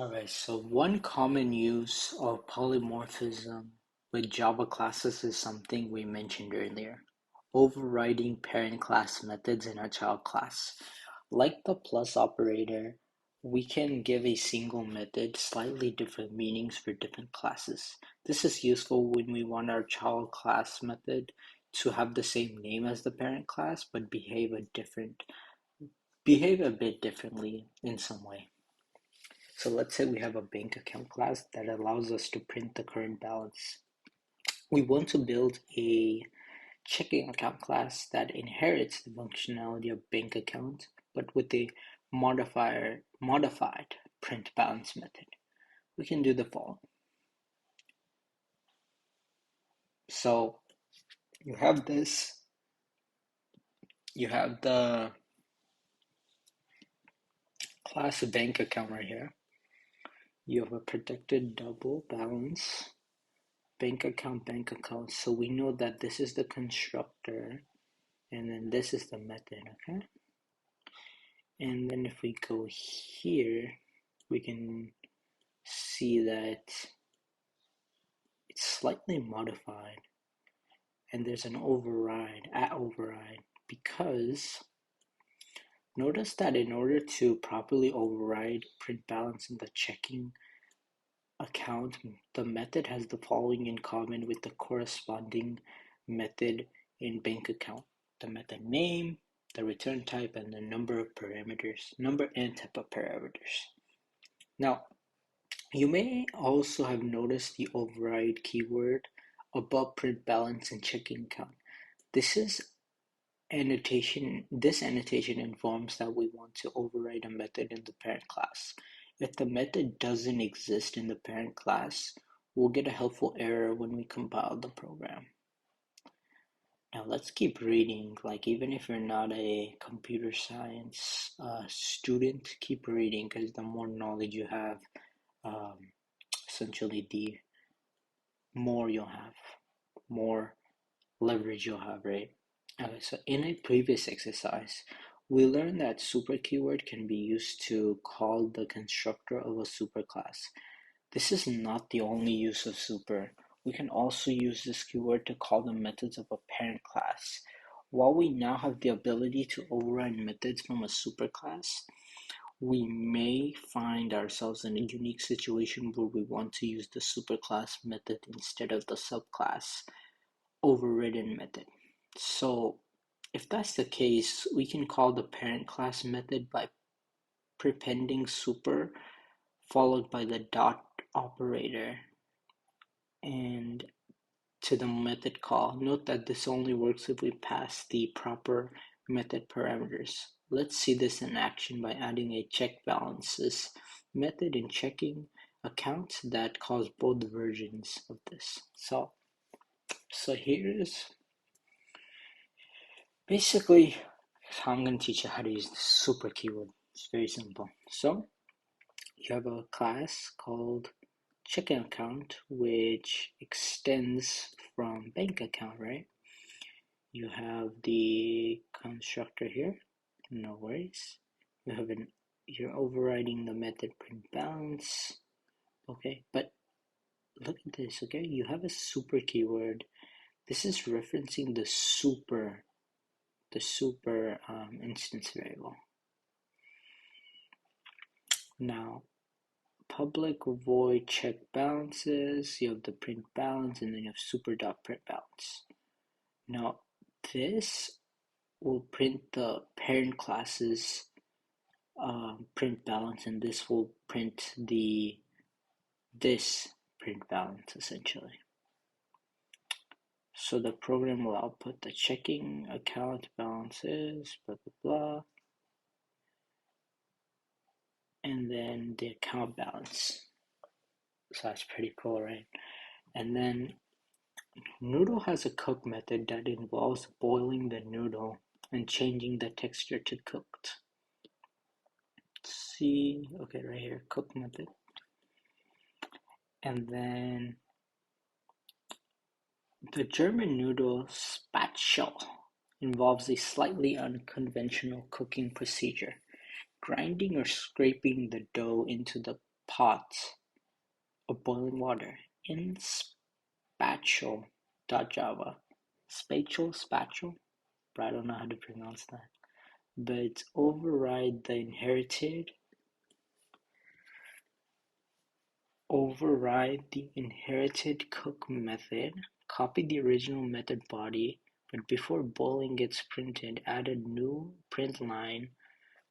Alright, so one common use of polymorphism with Java classes is something we mentioned earlier, overriding parent class methods in a child class. Like the plus operator, we can give a single method slightly different meanings for different classes. This is useful when we want our child class method to have the same name as the parent class but behave a bit differently in some way. So let's say we have a bank account class that allows us to print the current balance. We want to build a checking account class that inherits the functionality of bank account, but with a modified print balance method. We can do the following. So you have the class bank account right here. You have a protected double balance bank account. So we know that this is the constructor and then this is the method, okay? And then if we go here, we can see that it's slightly modified and there's an override because notice that in order to properly override print balance in the checking account, the method has the following in common with the corresponding method in bank account: the method name, the return type, and the number and type of parameters. Now, you may also have noticed the override keyword above print balance and checking account. This annotation informs that we want to override a method in the parent class. If the method doesn't exist in the parent class, we'll get a helpful error when we compile the program. Now let's keep reading, like even if you're not a computer science student, keep reading because the more knowledge you have, essentially the more you'll have, more leverage you'll have, right? Okay, so in a previous exercise, we learned that super keyword can be used to call the constructor of a superclass. This is not the only use of super. We can also use this keyword to call the methods of a parent class. While we now have the ability to override methods from a superclass, we may find ourselves in a unique situation where we want to use the superclass method instead of the subclass overridden method. So if that's the case, we can call the parent class method by prepending super followed by the dot operator and to the method call. Note that this only works if we pass the proper method parameters. Let's see this in action by adding a check balances method in checking accounts that calls both versions of this. So here's basically how I'm going to teach you how to use the super keyword. It's very simple. So you have a class called checking account, which extends from bank account, right? You have the constructor here, no worries. You're overriding the method print balance, okay? But look at this, okay? You have a super keyword. This is referencing the super instance variable. Now, public void check balances, you have the print balance, and then you have super.print balance. Now, this will print the parent class's print balance, and this will print this print balance essentially. So the program will output the checking account balances, blah blah blah, and then the account balance. So that's pretty cool, right? And then noodle has a cook method that involves boiling the noodle and changing the texture to cooked. Let's see, okay, right here, cook method. And then the German noodle Spatschel involves a slightly unconventional cooking procedure, grinding or scraping the dough into the pot of boiling water in spatial.java. Spatial, but I don't know how to pronounce that. But override the inherited cook method, copy the original method body, but before boiling gets printed, add a new print line,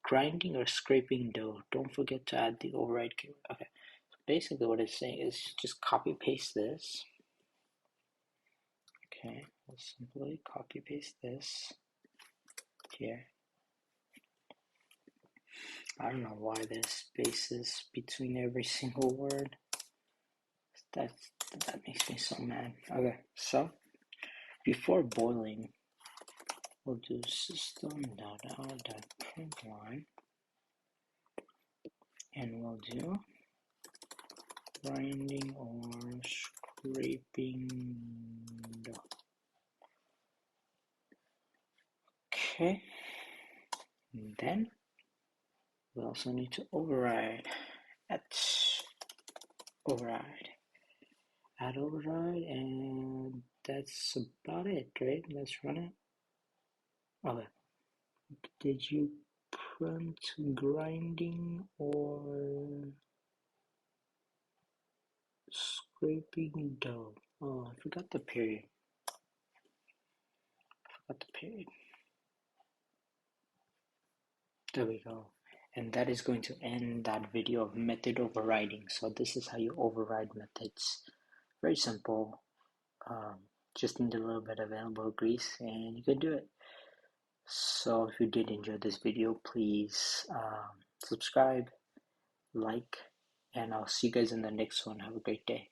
grinding or scraping dough. Don't forget to add the override keyword. Okay, so basically what it's saying is just copy paste this. Okay, we'll simply copy paste this here. I don't know why there's spaces between every single word. That makes me so mad. Okay, so before boiling, we'll do system.out.println, and we'll do grinding or scraping dough. Okay, and then we also need to override add override, and that's about it, right? Let's run it. Okay, did you print grinding or scraping dough? Oh, I forgot the period. There we go. And that is going to end that video of method overriding. So this is how you override methods. Very simple. Just need a little bit of elbow grease and you can do it. So if you did enjoy this video, please subscribe, like, and I'll see you guys in the next one. Have a great day.